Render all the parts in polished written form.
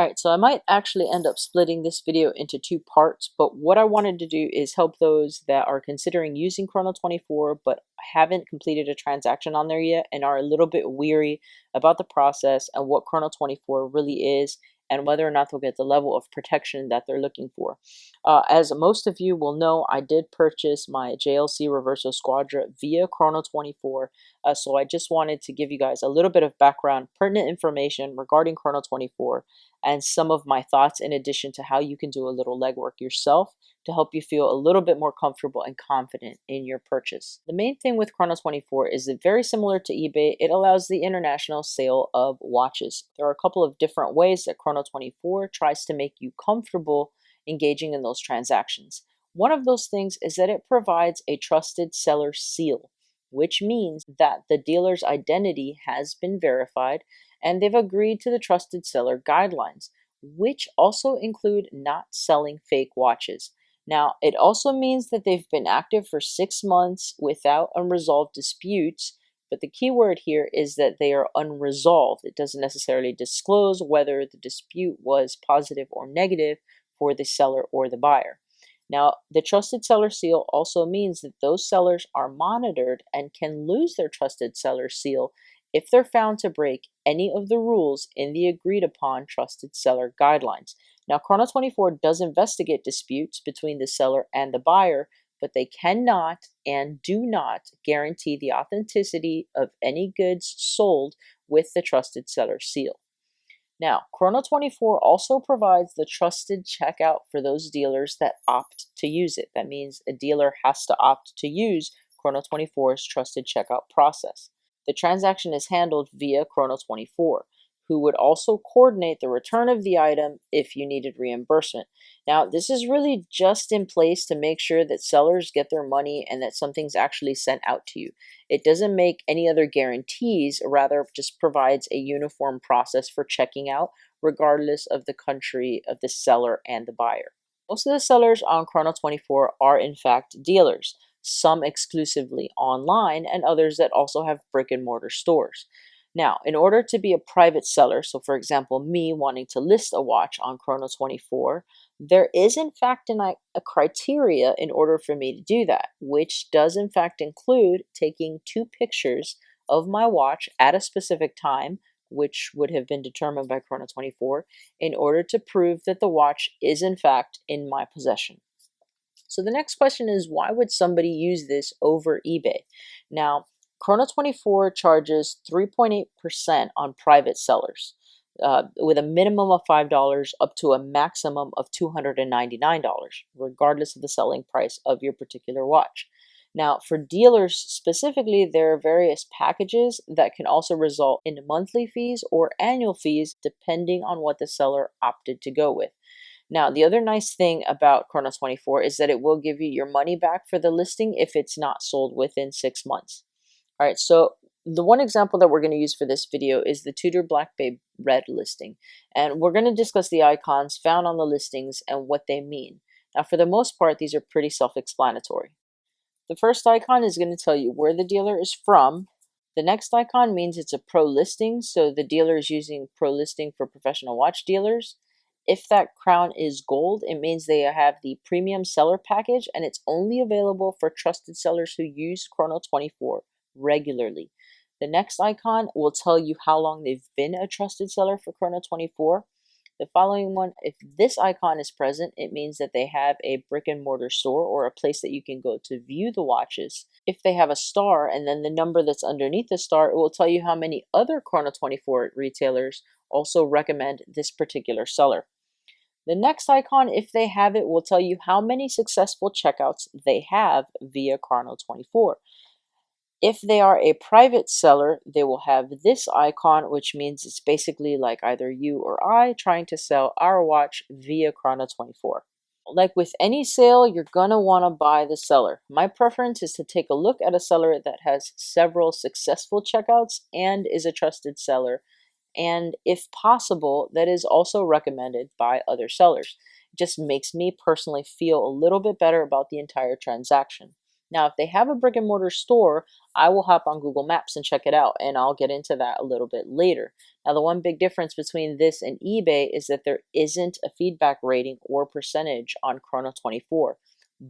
Alright, so I might actually end up splitting this video into two parts, but what I wanted to do is help those that are considering using Chrono24 but haven't completed a transaction on there yet and are a little bit weary about the process and what Chrono24 really is and whether or not they'll get the level of protection that they're looking for. As most of you will know, I did purchase my JLC Reverso Squadra via Chrono24, so I just wanted to give you guys a little bit of background, pertinent information regarding Chrono24 and some of my thoughts in addition to how you can do a little legwork yourself to help you feel a little bit more comfortable and confident in your purchase. The main thing with Chrono24 is that very similar to eBay, it allows the international sale of watches. There are a couple of different ways that Chrono24 tries to make you comfortable engaging in those transactions. One of those things is that it provides a trusted seller seal, which means that the dealer's identity has been verified and they've agreed to the trusted seller guidelines, which also include not selling fake watches. Now, it also means that they've been active for 6 months without unresolved disputes, but the key word here is that they are unresolved. It doesn't necessarily disclose whether the dispute was positive or negative for the seller or the buyer. Now, the trusted seller seal also means that those sellers are monitored and can lose their trusted seller seal if they're found to break any of the rules in the agreed upon trusted seller guidelines. Now, Chrono24 does investigate disputes between the seller and the buyer, but they cannot and do not guarantee the authenticity of any goods sold with the trusted seller seal. Now, Chrono24 also provides the trusted checkout for those dealers that opt to use it. That means a dealer has to opt to use Chrono24's trusted checkout process. The transaction is handled via Chrono24, who would also coordinate the return of the item if you needed reimbursement. Now, this is really just in place to make sure that sellers get their money and that something's actually sent out to you. It doesn't make any other guarantees, rather just provides a uniform process for checking out, regardless of the country of the seller and the buyer. Most of the sellers on Chrono24 are in fact dealers, some exclusively online and others that also have brick and mortar stores. Now, in order to be a private seller, so for example, me wanting to list a watch on Chrono24, there is in fact a criteria in order for me to do that, which does in fact include taking 2 pictures of my watch at a specific time, which would have been determined by Chrono24, in order to prove that the watch is in fact in my possession. So the next question is, why would somebody use this over eBay? Now, Chrono24 charges 3.8% on private sellers, with a minimum of $5 up to a maximum of $299, regardless of the selling price of your particular watch. Now, for dealers specifically, there are various packages that can also result in monthly fees or annual fees, depending on what the seller opted to go with. Now, the other nice thing about Chrono24 is that it will give you your money back for the listing if it's not sold within 6 months. All right, so the one example that we're going to use for this video is the Tudor Black Bay Red listing. And we're going to discuss the icons found on the listings and what they mean. Now, for the most part, these are pretty self-explanatory. The first icon is going to tell you where the dealer is from. The next icon means it's a pro listing, so the dealer is using pro listing for professional watch dealers. If that crown is gold, it means they have the premium seller package and it's only available for trusted sellers who use Chrono24 regularly. The next icon will tell you how long they've been a trusted seller for Chrono24. The following one, if this icon is present, it means that they have a brick and mortar store or a place that you can go to view the watches. If they have a star and then the number that's underneath the star, it will tell you how many other Chrono24 retailers also recommend this particular seller. The next icon, if they have it, will tell you how many successful checkouts they have via Chrono24. If they are a private seller, they will have this icon, which means it's basically like either you or I trying to sell our watch via Chrono24. Like with any sale, you're going to want to buy the seller. My preference is to take a look at a seller that has several successful checkouts and is a trusted seller, and if possible, that is also recommended by other sellers. It just makes me personally feel a little bit better about the entire transaction. Now, if they have a brick and mortar store, I will hop on Google Maps and check it out, and I'll get into that a little bit later. Now, the one big difference between this and eBay is that there isn't a feedback rating or percentage on Chrono24,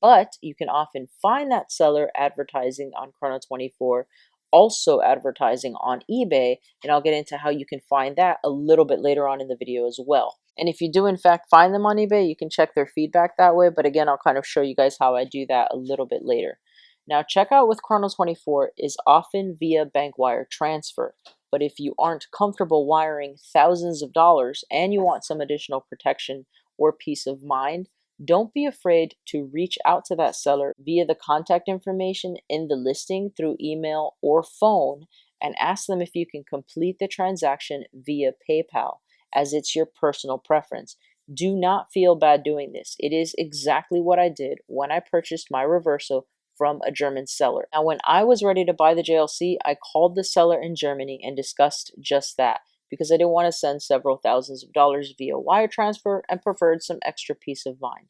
but you can often find that seller advertising on Chrono24, also advertising on eBay, and I'll get into how you can find that a little bit later on in the video as well. And if you do in fact find them on eBay, you can check their feedback that way, but again, I'll kind of show you guys how I do that a little bit later. Now, checkout with Chrono24 is often via bank wire transfer, but if you aren't comfortable wiring thousands of dollars and you want some additional protection or peace of mind, don't be afraid to reach out to that seller via the contact information in the listing through email or phone and ask them if you can complete the transaction via PayPal, as it's your personal preference. Do not feel bad doing this. It is exactly what I did when I purchased my reverso from a German seller. Now, when I was ready to buy the JLC, I called the seller in Germany and discussed just that, because I didn't want to send several thousands of dollars via wire transfer and preferred some extra peace of mind.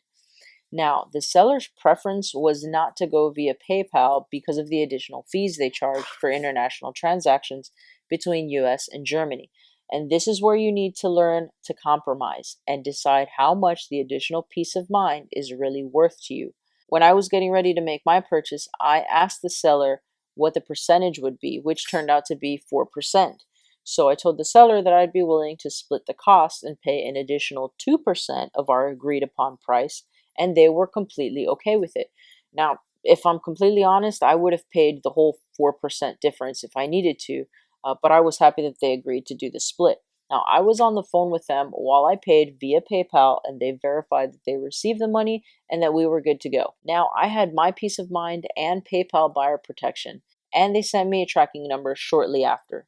Now, the seller's preference was not to go via PayPal because of the additional fees they charge for international transactions between US and Germany. And this is where you need to learn to compromise and decide how much the additional peace of mind is really worth to you. When I was getting ready to make my purchase, I asked the seller what the percentage would be, which turned out to be 4%. So I told the seller that I'd be willing to split the cost and pay an additional 2% of our agreed upon price, and they were completely okay with it. Now, if I'm completely honest, I would have paid the whole 4% difference if I needed to, but I was happy that they agreed to do the split. Now, I was on the phone with them while I paid via PayPal, and they verified that they received the money and that we were good to go. Now, I had my peace of mind and PayPal buyer protection, and they sent me a tracking number shortly after.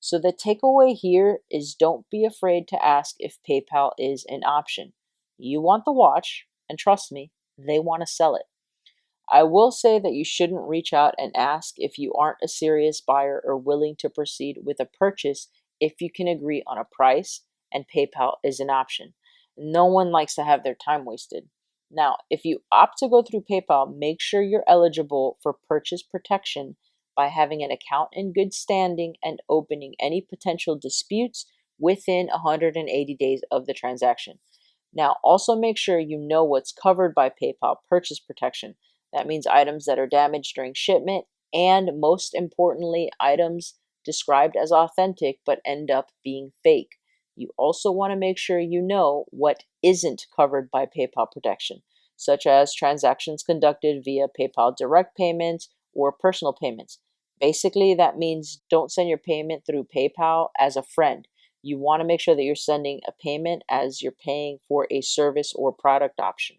So the takeaway here is don't be afraid to ask if PayPal is an option. You want the watch, and trust me, they want to sell it. I will say that you shouldn't reach out and ask if you aren't a serious buyer or willing to proceed with a purchase if you can agree on a price and PayPal is an option. No one likes to have their time wasted. Now, if you opt to go through PayPal, make sure you're eligible for purchase protection by having an account in good standing and opening any potential disputes within 180 days of the transaction. Now, also make sure you know what's covered by PayPal purchase protection. That means items that are damaged during shipment, and most importantly, items described as authentic but end up being fake. You also want to make sure you know what isn't covered by PayPal protection, such as transactions conducted via PayPal direct payments or personal payments. Basically, that means don't send your payment through PayPal as a friend. You want to make sure that you're sending a payment as you're paying for a service or product option.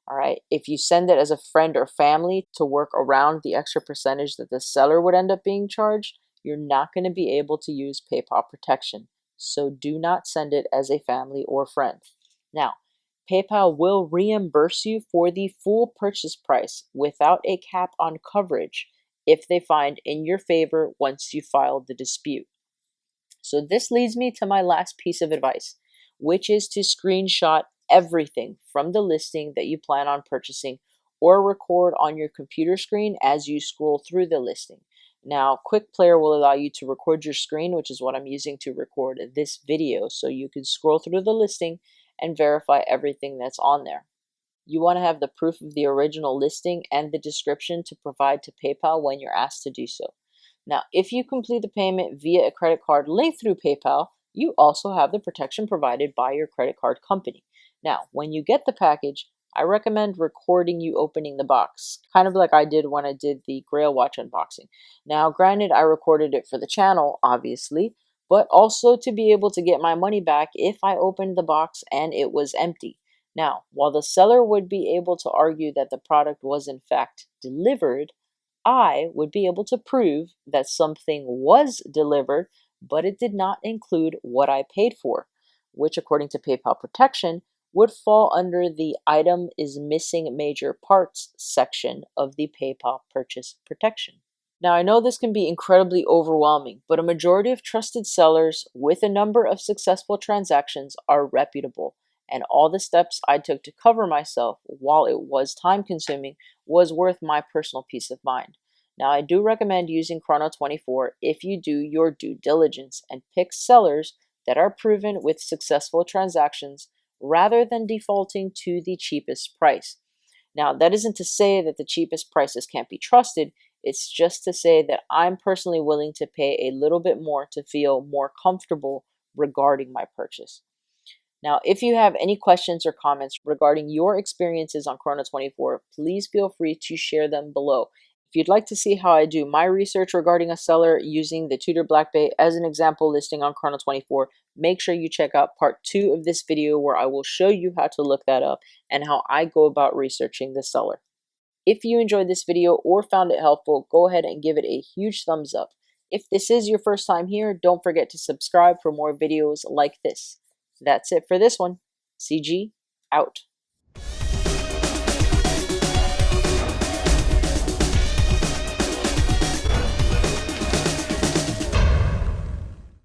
All right. If you send it as a friend or family to work around the extra percentage that the seller would end up being charged, you're not going to be able to use PayPal protection. So do not send it as a family or friend. Now, PayPal will reimburse you for the full purchase price without a cap on coverage if they find in your favor once you file the dispute. So this leads me to my last piece of advice, which is to screenshot everything from the listing that you plan on purchasing or record on your computer screen as you scroll through the listing. Now, Quick Player will allow you to record your screen, which is what I'm using to record this video, so you can scroll through the listing and verify everything that's on there. You want to have the proof of the original listing and the description to provide to PayPal when you're asked to do so. Now, if you complete the payment via a credit card linked through PayPal, you also have the protection provided by your credit card company. Now, when you get the package, I recommend recording you opening the box, kind of like I did when I did the Grail watch unboxing. Now, granted, I recorded it for the channel, obviously, but also to be able to get my money back if I opened the box and it was empty. Now, while the seller would be able to argue that the product was in fact delivered, I would be able to prove that something was delivered, but it did not include what I paid for, which according to PayPal protection would fall under the item is missing major parts section of the PayPal purchase protection. Now, I know this can be incredibly overwhelming, but a majority of trusted sellers with a number of successful transactions are reputable, and all the steps I took to cover myself, while it was time consuming, was worth my personal peace of mind. Now, I do recommend using Chrono24 if you do your due diligence and pick sellers that are proven with successful transactions rather than defaulting to the cheapest price. Now, that isn't to say that the cheapest prices can't be trusted. It's just to say that I'm personally willing to pay a little bit more to feel more comfortable regarding my purchase. Now, if you have any questions or comments regarding your experiences on Chrono24, please feel free to share them below. If you'd like to see how I do my research regarding a seller using the Tudor Black Bay as an example listing on Chrono24, make sure you check out part 2 of this video where I will show you how to look that up and how I go about researching the seller. If you enjoyed this video or found it helpful, go ahead and give it a huge thumbs up. If this is your first time here, don't forget to subscribe for more videos like this. That's it for this one. CG, out.